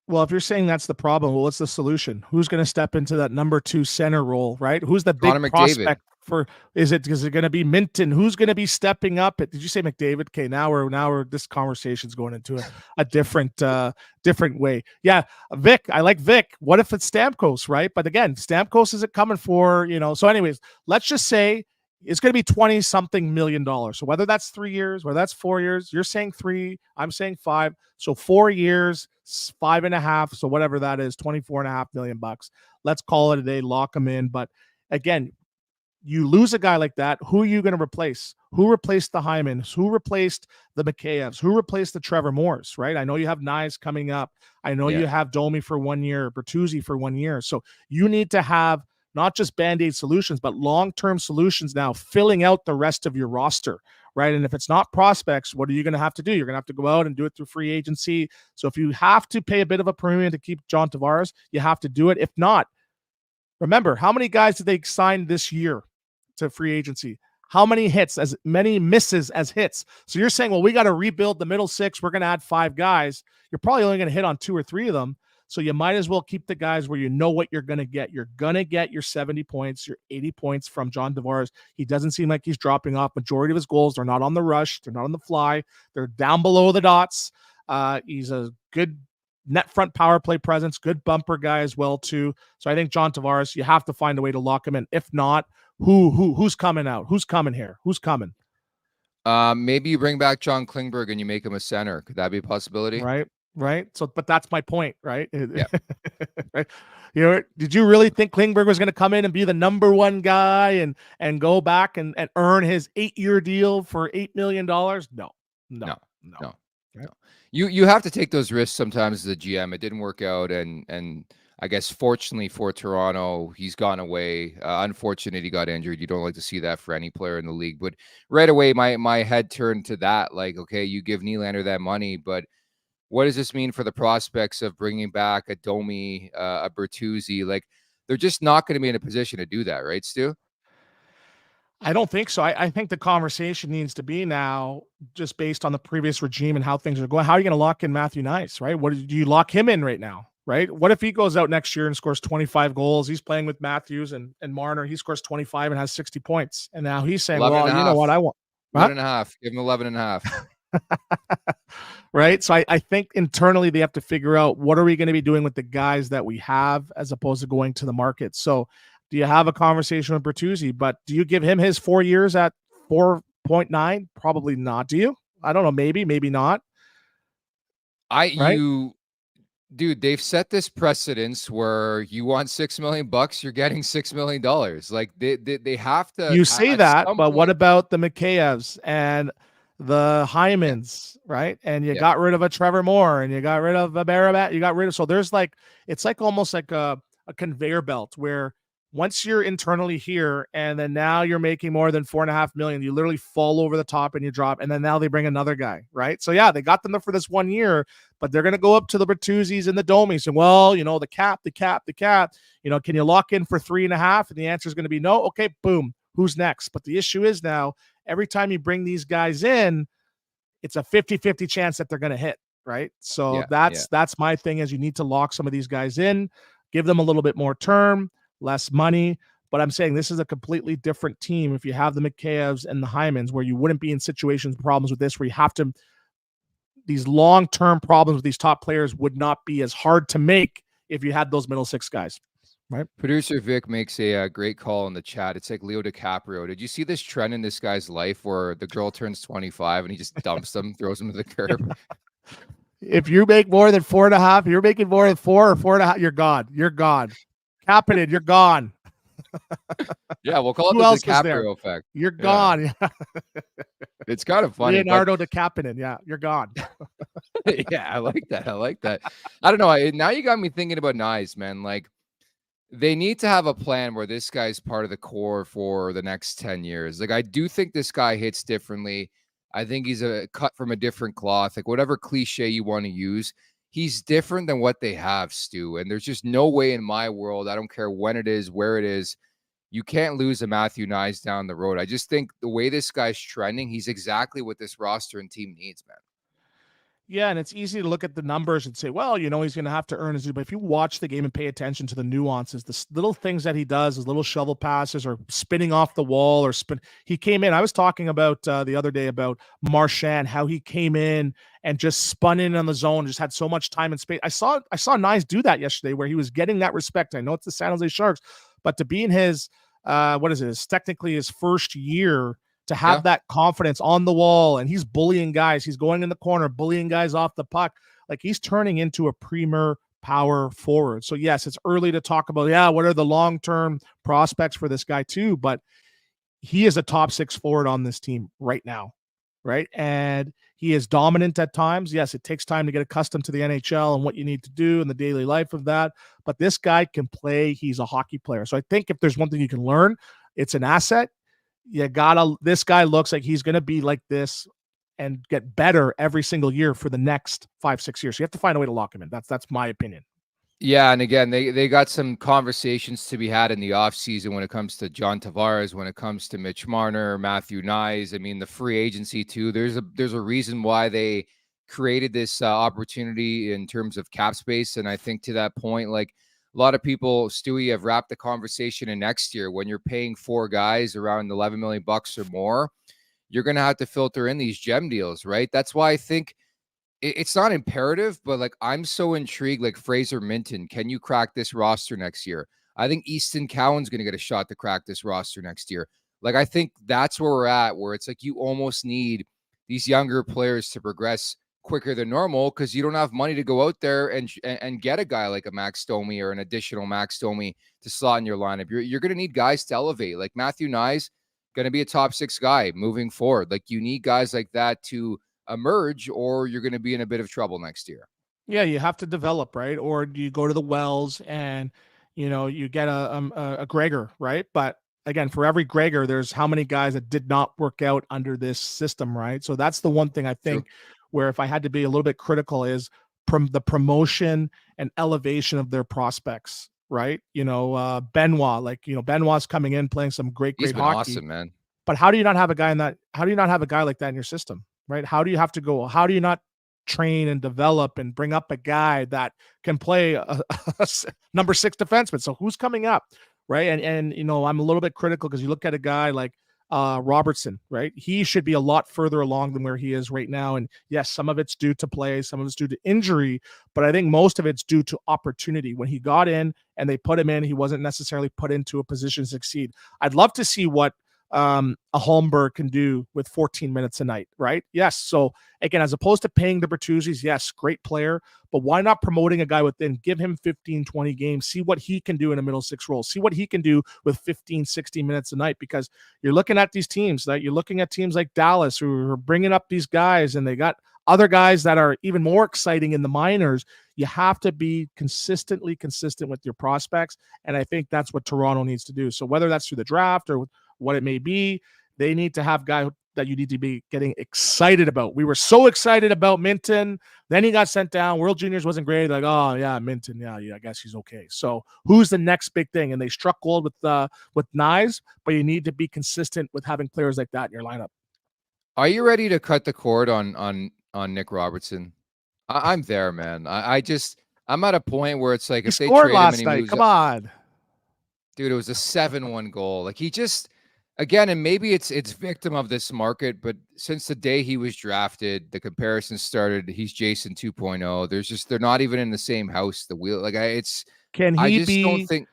Speaker 3: Well, if you're saying that's the problem, well, what's the solution? Who's going to step into that number 2 center role, right? Who's the big prospect for? Is it going to be Minton? Who's going to be stepping up? Did you say McDavid? Okay, now we're this conversation's going into a different way. Yeah, Vic. I like Vic. What if it's Stamkos, right? But again, Stamkos isn't coming for, So anyways, let's just say it's going to be $20-something million. So whether that's 3 years, whether that's 4 years, you're saying 3, I'm saying 5. So 4 years, 5.5. So whatever that is, $24.5 million. Let's call it a day, lock them in. But again, you lose a guy like that. Who are you going to replace? Who replaced the Hymans? Who replaced the Mikheyevs? Who replaced the Trevor Moores, right? I know you have Nyes coming up. I know you have Domi for 1 year, Bertuzzi for 1 year. So you need to have not just Band-Aid solutions, but long-term solutions now, filling out the rest of your roster, right? And if it's not prospects, what are you going to have to do? You're going to have to go out and do it through free agency. So if you have to pay a bit of a premium to keep John Tavares, you have to do it. If not, remember, how many guys did they sign this year to free agency? How many hits? As many misses as hits. So you're saying, well, we got to rebuild the middle 6. We're going to add 5 guys. You're probably only going to hit on 2 or 3 of them. So you might as well keep the guys where you know what you're going to get. You're going to get your 70 points, your 80 points from John Tavares. He doesn't seem like he's dropping off. Majority of his goals, they're not on the rush. They're not on the fly. They're down below the dots. He's a good net front power play presence, good bumper guy as well too. So I think John Tavares, you have to find a way to lock him in. If not, who's coming out? Who's coming here? Who's coming?
Speaker 2: Maybe you bring back John Klingberg and you make him a center. Could that be a possibility?
Speaker 3: Right. So, but that's my point, right?
Speaker 2: Yeah.
Speaker 3: Right. Did you really think Klingberg was going to come in and be the number 1 guy and go back and earn his 8-year deal for $8 million? No.
Speaker 2: Right. You have to take those risks sometimes as a GM. It didn't work out, and I guess fortunately for Toronto, he's gone away. Unfortunate he got injured. You don't like to see that for any player in the league. But right away, my head turned to that. Like, okay, you give Nylander that money, but what does this mean for the prospects of bringing back a Domi, a Bertuzzi? Like, they're just not going to be in a position to do that, right, Stu?
Speaker 3: I don't think so. I think the conversation needs to be now, just based on the previous regime and how things are going. How are you going to lock in Matthew Nyes, right? What do you lock him in right now, right? What if he goes out next year and scores 25 goals? He's playing with Matthews and Marner. He scores 25 and has 60 points. And now he's saying, well, you know what I want.
Speaker 2: 11.5. Give him 11.5.
Speaker 3: Right. So I think internally they have to figure out, what are we going to be doing with the guys that we have as opposed to going to the market. So do you have a conversation with Bertuzzi, but do you give him his 4 years at 4.9? Probably not. Do you? I don't know. Maybe not.
Speaker 2: Dude, they've set this precedence where you want $6 million, you're getting $6 million. Like they have to.
Speaker 3: You say that, but what about the Mikheyevs and the Hymans, right? And you got rid of a Trevor Moore, and you got rid of a Barabat. So there's it's like almost like a conveyor belt where once you're internally here and then now you're making more than $4.5 million, you literally fall over the top and you drop. And then now they bring another guy, right? So yeah, they got them for this 1 year, but they're going to go up to the Bertuzzis and the Domis and, well, the cap, can you lock in for 3.5? And the answer is going to be no. Okay, boom. Who's next? But the issue is now, every time you bring these guys in, it's a 50-50 chance that they're going to hit, right? So that's my thing, is you need to lock some of these guys in, give them a little bit more term, less money. But I'm saying this is a completely different team if you have the Mikheyevs and the Hymans, where you wouldn't be in problems with this, where you have to, these long-term problems with these top players would not be as hard to make if you had those middle 6 guys. right?
Speaker 2: Producer Vic makes a great call in the chat. It's like Leo DiCaprio. Did you see this trend in this guy's life where the girl turns 25 and he just dumps them, throws them to the curb?
Speaker 3: If you make more than 4.5, you're making more than 4 or 4.5, you're gone. You're gone. Kapanen, you're gone.
Speaker 2: Yeah, we'll call it
Speaker 3: Who
Speaker 2: the
Speaker 3: else was there?
Speaker 2: DiCaprio effect.
Speaker 3: You're
Speaker 2: Yeah.
Speaker 3: gone.
Speaker 2: It's kind of funny.
Speaker 3: Leonardo DiCaprio. Yeah, you're gone.
Speaker 2: Yeah, I like that. I like that. I don't know. Now you got me thinking about Nyes, man. Like, they need to have a plan where this guy's part of the core for the next 10 years. Like, I do think this guy hits differently. I think he's a cut from a different cloth. Like, whatever cliche you want to use, he's different than what they have, Stu. And there's just no way in my world, I don't care when it is, where it is, you can't lose a Matthew Nyes down the road. I just think the way this guy's trending, he's exactly what this roster and team needs, man.
Speaker 3: Yeah, and it's easy to look at the numbers and say, well, he's going to have to earn his due. But if you watch the game and pay attention to the nuances, the little things that he does, his little shovel passes or spinning off the wall or he came in. I was talking about the other day about Marchand, how he came in and just spun in on the zone, just had so much time and space. I saw Nyes do that yesterday where he was getting that respect. I know it's the San Jose Sharks, but to be in his, it's technically his first year, to have that confidence on the wall, and he's bullying guys. He's going in the corner, bullying guys off the puck. Like, he's turning into a premier power forward. So yes, it's early to talk about, what are the long-term prospects for this guy too, but he is a top 6 forward on this team right now, right? And he is dominant at times. Yes, it takes time to get accustomed to the NHL and what you need to do in the daily life of that, but this guy can play. He's a hockey player. So I think if there's one thing you can learn, it's an asset. This guy looks like he's going to be like this and get better every single year for the next 5-6 years. So you have to find a way to lock him in. That's my opinion.
Speaker 2: Yeah, and again, they got some conversations to be had in the offseason when it comes to John Tavares, when it comes to Mitch Marner, Matthew Nyes. I mean, the free agency too. There's a reason why they created this opportunity in terms of cap space, and I think to that point, like, a lot of people, Stewie, have wrapped the conversation in next year. When you're paying 4 guys around $11 million bucks or more, you're going to have to filter in these gem deals, right? That's why I think it's not imperative, but like, I'm so intrigued. Like, Fraser Minton, can you crack this roster next year? I think Easton Cowan's going to get a shot to crack this roster next year. Like, I think that's where we're at, where it's like you almost need these younger players to progress quicker than normal because you don't have money to go out there and get a guy like a Max Domi or an additional Max Domi to slot in your lineup. You're going to need guys to elevate. Like, Matthew Nyes, going to be a top 6 guy moving forward. Like, you need guys like that to emerge, or you're going to be in a bit of trouble next year.
Speaker 3: Yeah, you have to develop, right? Or you go to the Wells and you get a Gregor, right? But again, for every Gregor, there's how many guys that did not work out under this system, right? So that's the one thing I think where if I had to be a little bit critical is the promotion and elevation of their prospects, right? Benoit, Benoit's coming in playing some great
Speaker 2: He's been
Speaker 3: hockey.
Speaker 2: Awesome, man.
Speaker 3: But how do you not have a guy like that in your system, right? How do you not train and develop and bring up a guy that can play a number 6 defenseman? So who's coming up, right? And I'm a little bit critical because you look at a guy like Robertson, right? He should be a lot further along than where he is right now. And yes, some of it's due to play, some of it's due to injury, but I think most of it's due to opportunity. When he got in and they put him in, he wasn't necessarily put into a position to succeed. I'd love to see what a Holmberg can do with 14 minutes a night, right? Yes. So again, as opposed to paying the Bertuzzis, yes, great player, but why not promoting a guy within? Give him 15, 20 games, see what he can do in a middle 6 role, see what he can do with 15, 60 minutes a night, because you're looking at these teams, that you're looking at teams like Dallas who are bringing up these guys, and they got other guys that are even more exciting in the minors. You have to be consistently consistent with your prospects, and I think that's what Toronto needs to do. So whether that's through the draft or what it may be, they need to have guys that you need to be getting excited about. We were so excited about Minton. Then he got sent down. World Juniors wasn't great. Like, oh yeah, Minton. Yeah, I guess he's okay. So who's the next big thing? And they struck gold with Nyes, but you need to be consistent with having players like that in your lineup.
Speaker 2: Are you ready to cut the cord on Nick Robertson? I'm there, man. I'm at a point where it's like, if they
Speaker 3: scored
Speaker 2: trade
Speaker 3: last
Speaker 2: him
Speaker 3: night, come on,
Speaker 2: dude, it was a 7-1 goal. Like, he just, again, and maybe it's victim of this market, but since the day he was drafted, the comparison started. He's Jason 2.0. They're not even in the same house. The wheel, like,
Speaker 3: can he
Speaker 2: I just
Speaker 3: be?
Speaker 2: don't think.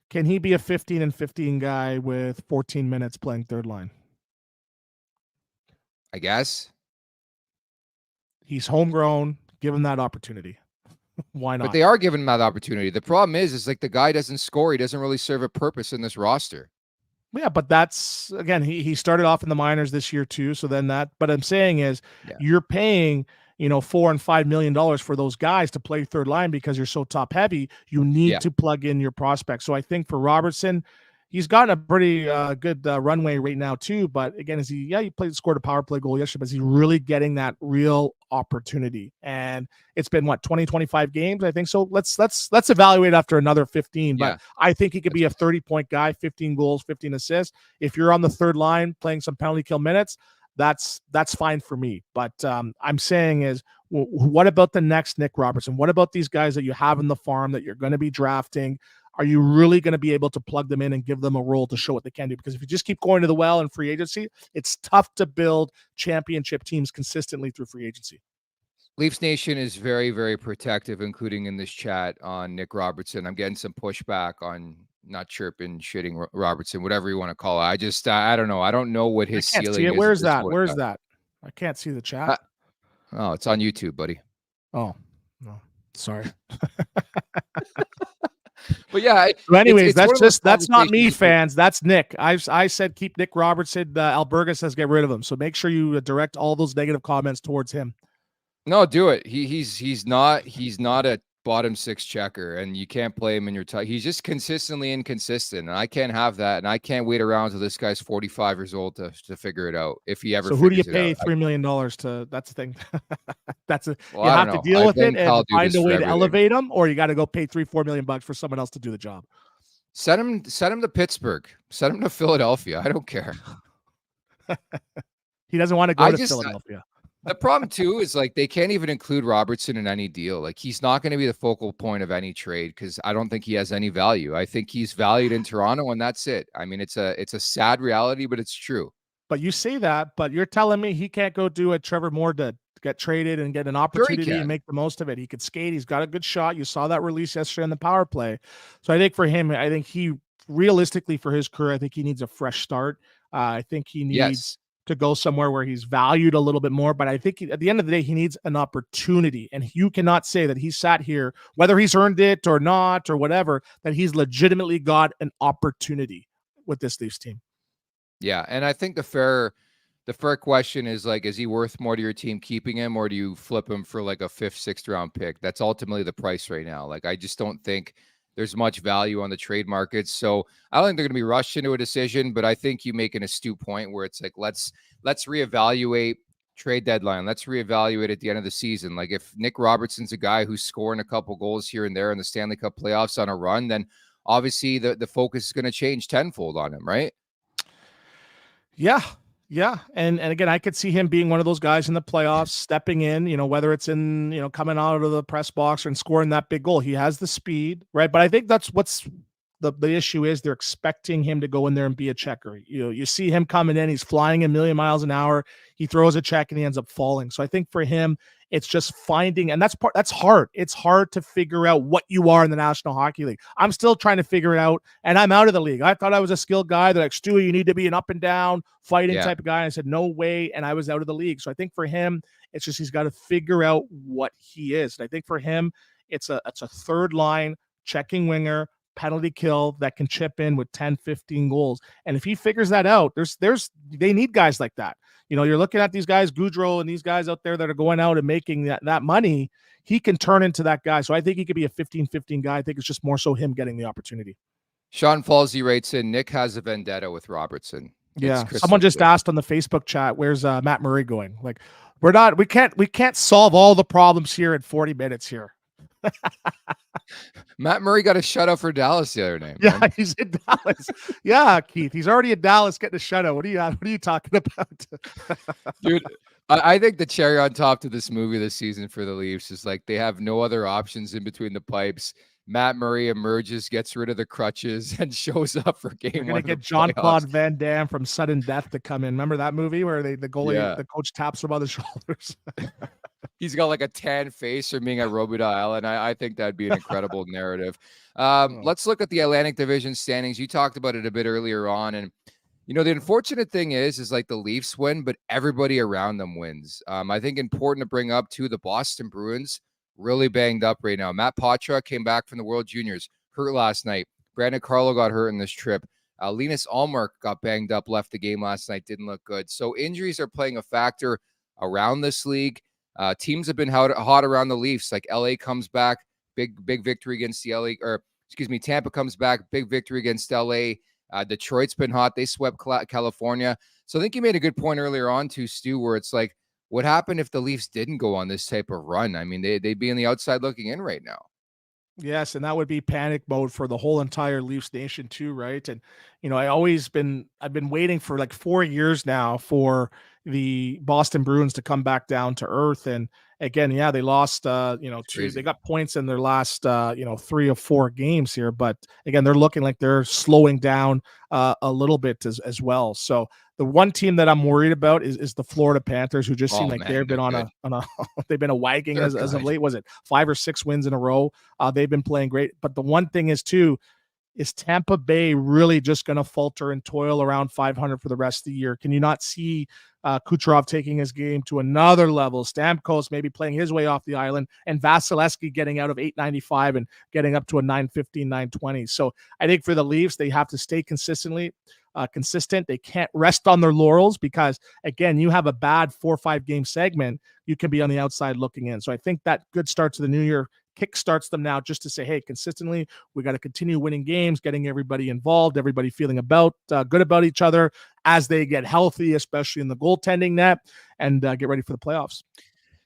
Speaker 3: Can he be a 15 and 15 guy with 14 minutes playing third line?
Speaker 2: I guess.
Speaker 3: He's homegrown. Give him that opportunity. Why not?
Speaker 2: But they are giving him that opportunity. The problem is like the guy doesn't score. He doesn't really serve a purpose in this roster.
Speaker 3: Yeah, but that's, again, he started off in the minors this year too. So then but I'm saying is you're paying, $4 and $5 million for those guys to play third line because you're so top heavy. You need to plug in your prospects. So I think for Robertson, he's gotten a pretty good runway right now too. But again, he scored a power play goal yesterday, but is he really getting that real opportunity? And it's been 20, 25 games, I think. So let's evaluate after another 15. But I think he could be a 30-point guy, 15 goals, 15 assists. If you're on the third line playing some penalty kill minutes, that's fine for me. But I'm saying is, what about the next Nick Robertson? What about these guys that you have in the farm that you're going to be drafting? Are you really going to be able to plug them in and give them a role to show what they can do? Because if you just keep going to the well in free agency, it's tough to build championship teams consistently through free agency.
Speaker 2: Leafs Nation is very, very protective, including in this chat on Nick Robertson. I'm getting some pushback on not chirping, shitting Robertson, whatever you want to call it. I don't know. I don't know what his ceiling is.
Speaker 3: Where's that? I can't see the chat.
Speaker 2: Oh, it's on YouTube, buddy.
Speaker 3: Oh, no, sorry.
Speaker 2: But yeah.
Speaker 3: So anyways, that's not me, fans. That's Nick. I said keep Nick Robertson. Alberga says get rid of him. So make sure you direct all those negative comments towards him.
Speaker 2: No, do it. He's not a bottom six checker, and you can't play him in your he's just consistently inconsistent, and I can't have that, and I can't wait around until this guy's 45 years old to figure it out, if he ever.
Speaker 3: So who do you pay $3 million to? That's the thing. You have to deal with it and find a way to elevate him, or you got to go pay $3-4 million for someone else to do the job.
Speaker 2: Send him to Pittsburgh. Send him to Philadelphia. I don't care.
Speaker 3: He doesn't want to go to Philadelphia.
Speaker 2: The problem too is like they can't even include Robertson in any deal. Like he's not going to be the focal point of any trade because I don't think he has any value. I think he's valued in Toronto, and that's it. I mean, it's a sad reality, but it's true.
Speaker 3: But you say that, but you're telling me he can't go do what Trevor Moore did, get traded and get an opportunity and make the most of it. He could skate. He's got a good shot. You saw that release yesterday in the power play. So I think for him, he realistically for his career, I think he needs a fresh start. I think he needs to go somewhere where he's valued a little bit more. But I think at the end of the day, he needs an opportunity. And you cannot say that he sat here, whether he's earned it or not or whatever, that he's legitimately got an opportunity with this Leafs team.
Speaker 2: Yeah. And I think the fair question is like, is he worth more to your team keeping him, or do you flip him for like a 5th, 6th round pick? That's ultimately the price right now. Like, I just don't think there's much value on the trade markets. So I don't think they're going to be rushed into a decision, but I think you make an astute point where it's like, let's reevaluate trade deadline. Let's reevaluate at the end of the season. Like if Nick Robertson's a guy who's scoring a couple goals here and there in the Stanley Cup playoffs on a run, then obviously the focus is going to change tenfold on him, right?
Speaker 3: Yeah. Yeah. And again, I could see him being one of those guys in the playoffs, stepping in, whether it's in, coming out of the press box and scoring that big goal. He has the speed, right? But I think that's what's the issue is they're expecting him to go in there and be a checker. You see him coming in, he's flying a million miles an hour. He throws a check and he ends up falling. So I think for him, it's just finding, and that's hard. It's hard to figure out what you are in the National Hockey League. I'm still trying to figure it out, and I'm out of the league. I thought I was a skilled guy. They're like, Stewie, you need to be an up and down fighting type of guy. And I said, no way. And I was out of the league. So I think for him, it's just, he's got to figure out what he is. And I think for him, it's a third line checking winger, penalty kill that can chip in with 10, 15 goals. And if he figures that out, they need guys like that. You're looking at these guys, Goudreau and these guys out there that are going out and making that money. He can turn into that guy. So I think he could be a 15-15 guy. I think it's just more so him getting the opportunity. Sean
Speaker 2: Falsey writes in, Nick has a vendetta with Robertson.
Speaker 3: Yeah. Someone just asked on the Facebook chat, where's Matt Murray going? Like, we can't solve all the problems here in 40 minutes here.
Speaker 2: Matt Murray got a shutout for Dallas the other night.
Speaker 3: Yeah, he's in Dallas. Yeah, Keith, he's already in Dallas getting a shutout. What are you talking about?
Speaker 2: Dude, I think the cherry on top to this movie this season for the Leafs is like they have no other options in between the pipes. Matt Murray emerges, gets rid of the crutches, and shows up for game one.
Speaker 3: We're gonna get Jean-Claude Van Damme from Sudden Death to come in. Remember that movie where the goalie, the coach taps him on the shoulders?
Speaker 2: He's got like a tan face from being at Robida Island. I think that'd be an incredible narrative.
Speaker 3: Oh.
Speaker 2: Let's look at the Atlantic Division standings. You talked about it a bit earlier on, and the unfortunate thing is like the Leafs win, but everybody around them wins. I think important to bring up too, the Boston Bruins really banged up right now. Matt Patra came back from the World Juniors, hurt last night. Brandon Carlo got hurt in this trip. Linus Ullmark got banged up, left the game last night, didn't look good. So injuries are playing a factor around this league. Teams have been hot around the Leafs. Like LA comes back, big victory against the LA, or excuse me, Tampa comes back, big victory against LA. Detroit's been hot. They swept California. So I think you made a good point earlier on too, Stu, where it's like, what happened if the Leafs didn't go on this type of run? I mean, they'd be on the outside looking in right now.
Speaker 3: Yes, and that would be panic mode for the whole entire Leafs nation too, right? And I've been waiting for like 4 years now for the Boston Bruins to come back down to earth. And again, yeah, they lost they got points in their last 3 or 4 games here, but again, they're looking like they're slowing down a little bit as well. So the one team that I'm worried about is the Florida Panthers, who just seem like they've been on a they've been a wagging as of late. Was it 5 or 6 wins in a row? They've been playing great. But the one thing is too, is Tampa Bay really just going to falter and toil around 500 for the rest of the year? Can you not see Kucherov taking his game to another level, Stamkos maybe playing his way off the island, and Vasilevsky getting out of 895 and getting up to a 915, 920? So I think for the Leafs, they have to stay consistent. They can't rest on their laurels because, again, you have a bad 4 or 5 game segment, you can be on the outside looking in. So I think that good start to the new year kickstarts them now just to say, hey, consistently, we got to continue winning games, getting everybody involved, everybody feeling good about each other as they get healthy, especially in the goaltending net, and get ready for the playoffs.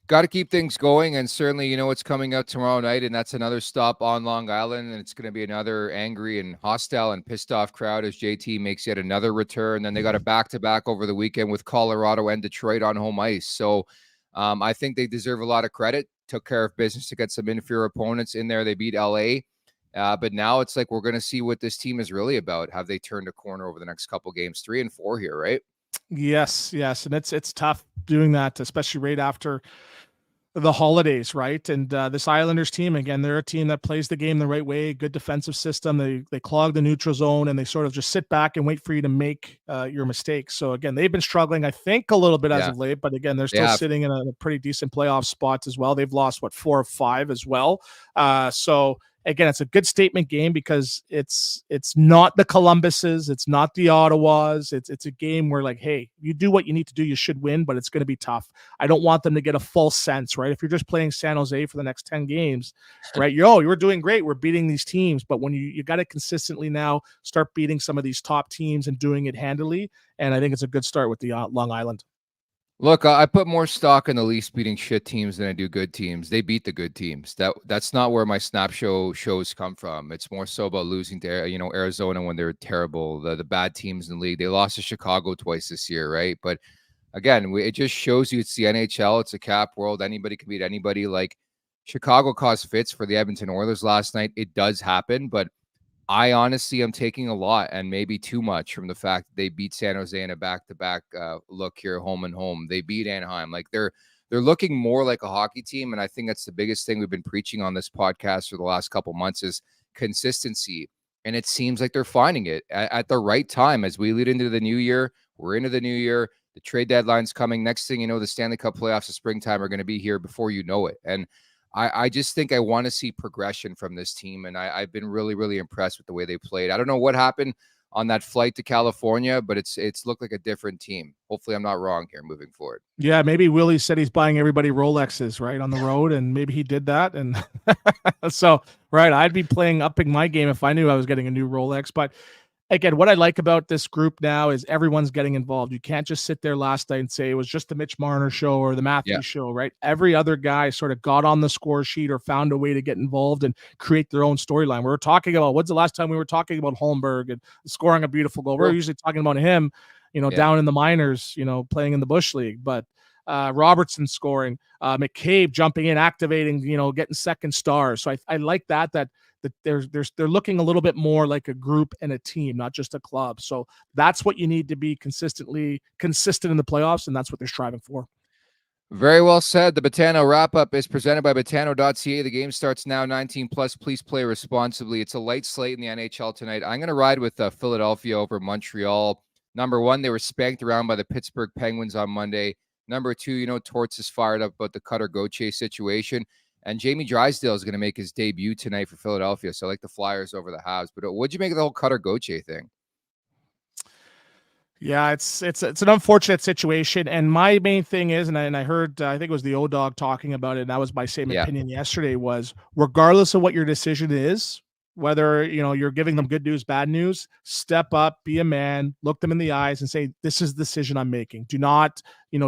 Speaker 2: Got to keep things going, and certainly, what's coming out tomorrow night, and that's another stop on Long Island, and it's going to be another angry and hostile and pissed off crowd as JT makes yet another return. Then they got a back-to-back over the weekend with Colorado and Detroit on home ice. So I think they deserve a lot of credit. Took care of business to get some inferior opponents in there. They beat LA. But now it's like we're going to see what this team is really about. Have they turned a corner over the next couple games? 3 and 4 here, right?
Speaker 3: Yes. And it's tough doing that, especially right after the holidays, right? And this Islanders team, again, they're a team that plays the game the right way, good defensive system. They clog the neutral zone, and they sort of just sit back and wait for you to make your mistakes. So again, they've been struggling, I think, a little bit as of late, but again, they're still sitting in a pretty decent playoff spot as well. They've lost 4 or 5 as well. So again, it's a good statement game because it's not the Columbuses, it's not the Ottawas. It's a game where, like, hey, you do what you need to do, you should win, but it's going to be tough. I don't want them to get a false sense, right? If you're just playing San Jose for the next 10 games, right? You're doing great. We're beating these teams, but when you got to consistently now start beating some of these top teams and doing it handily, and I think it's a good start with the Long Island.
Speaker 2: Look, I put more stock in the Leafs beating shit teams than I do good teams. They beat the good teams. That's not where my snap shows come from. It's more so about losing to Arizona when they're terrible. The bad teams in the league. They lost to Chicago twice this year, right? But again, it just shows you it's the NHL. It's a cap world. Anybody can beat anybody. Like Chicago caused fits for the Edmonton Oilers last night. It does happen, but I honestly am taking a lot and maybe too much from the fact that they beat San Jose in a back-to-back look here, home and home. They beat Anaheim. Like they're looking more like a hockey team, and I think that's the biggest thing we've been preaching on this podcast for the last couple months is consistency. And it seems like they're finding it at the right time as we lead into the new year. We're into the new year. The trade deadline's coming. Next thing you know, the Stanley Cup playoffs of springtime are going to be here before you know it. And I just think I want to see progression from this team, and I've been really, really impressed with the way they played. I don't know what happened on that flight to California, but it's looked like a different team. Hopefully I'm not wrong here moving forward.
Speaker 3: Yeah, maybe Willie said he's buying everybody Rolexes, right, on the road, and maybe he did that. And so, right, I'd be upping my game if I knew I was getting a new Rolex. But again, what I like about this group now is everyone's getting involved. You can't just sit there last night and say it was just the Mitch Marner show or the Matthews show, right? Every other guy sort of got on the score sheet or found a way to get involved and create their own storyline. We were talking about, when's the last time we were talking about Holmberg and scoring a beautiful goal? We're usually talking about him, down in the minors, playing in the Bush League. But Robertson scoring, McCabe jumping in, activating, getting second stars. So I like that they're looking a little bit more like a group and a team, not just a club. So that's what you need to be consistent in the playoffs, and that's what they're striving for.
Speaker 2: Very well said. The Betano wrap-up is presented by Betano.ca. The game starts now, 19+. Please play responsibly. It's a light slate in the NHL tonight. I'm going to ride with Philadelphia over Montreal. Number one, they were spanked around by the Pittsburgh Penguins on Monday. Number two, Torts is fired up about the Cutter Gauthier situation. And Jamie Drysdale is going to make his debut tonight for Philadelphia. So I like the Flyers over the Habs. But what'd you make of the whole Cutter Gauthier thing?
Speaker 3: Yeah, it's an unfortunate situation. And my main thing is, and I heard, I think it was the O-Dog talking about it, and that was my same opinion yesterday, was regardless of what your decision is, whether, you're giving them good news, bad news, step up, be a man, look them in the eyes and say, this is the decision I'm making. Do not,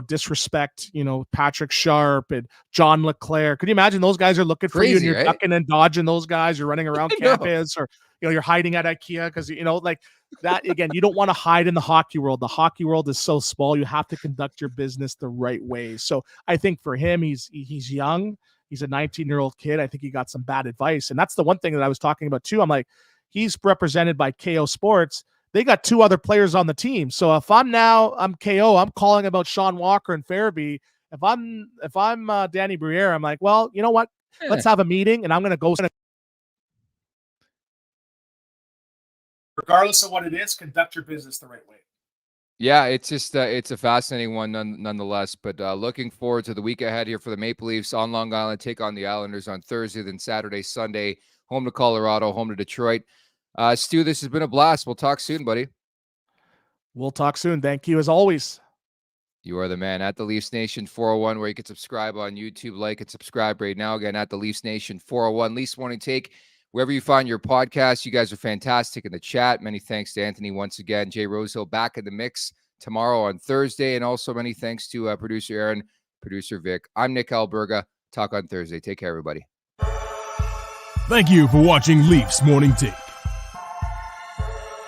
Speaker 3: disrespect, Patrick Sharp and John LeClaire. Could you imagine those guys are looking for you and you're
Speaker 2: right?
Speaker 3: ducking and dodging those guys? You're running around campus or, you're hiding at IKEA because, like that. Again, you don't want to hide in the hockey world. The hockey world is so small. You have to conduct your business the right way. So I think for him, he's young. He's a 19-year-old kid. I think he got some bad advice. And that's the one thing that I was talking about too. I'm like, he's represented by KO Sports. They got two other players on the team. So if I'm KO, I'm calling about Sean Walker and Farabee. If I'm Danny Briere, I'm like, well, you know what? Let's have a meeting and I'm going to go. Regardless of what it is, conduct your business the right way.
Speaker 2: Yeah, it's just it's a fascinating one nonetheless. But looking forward to the week ahead here for the Maple Leafs on Long Island, take on the Islanders on Thursday, then Saturday, Sunday, home to Colorado, home to Detroit. Stu, this has been a blast. We'll talk soon, buddy.
Speaker 3: We'll talk soon. Thank you as always.
Speaker 2: You are the man. At the Leafs Nation 401, where you can subscribe on YouTube, like and subscribe right now. Again, at the Leafs Nation 401, Leafs Morning Take. Wherever you find your podcast, you guys are fantastic in the chat. Many thanks to Anthony once again. Jay Rosehill back in the mix tomorrow on Thursday. And also many thanks to producer Aaron, producer Vic. I'm Nick Alberga. Talk on Thursday. Take care, everybody.
Speaker 1: Thank you for watching Leafs Morning Take.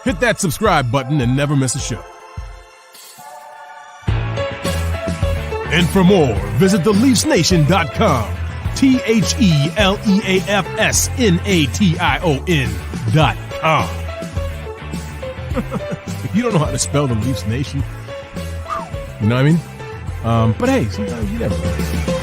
Speaker 1: Hit that subscribe button and never miss a show. And for more, visit theleafsnation.com. TheLeafsNation.com. If you don't know how to spell the Leafs Nation, you know what I mean? But hey, sometimes you never know.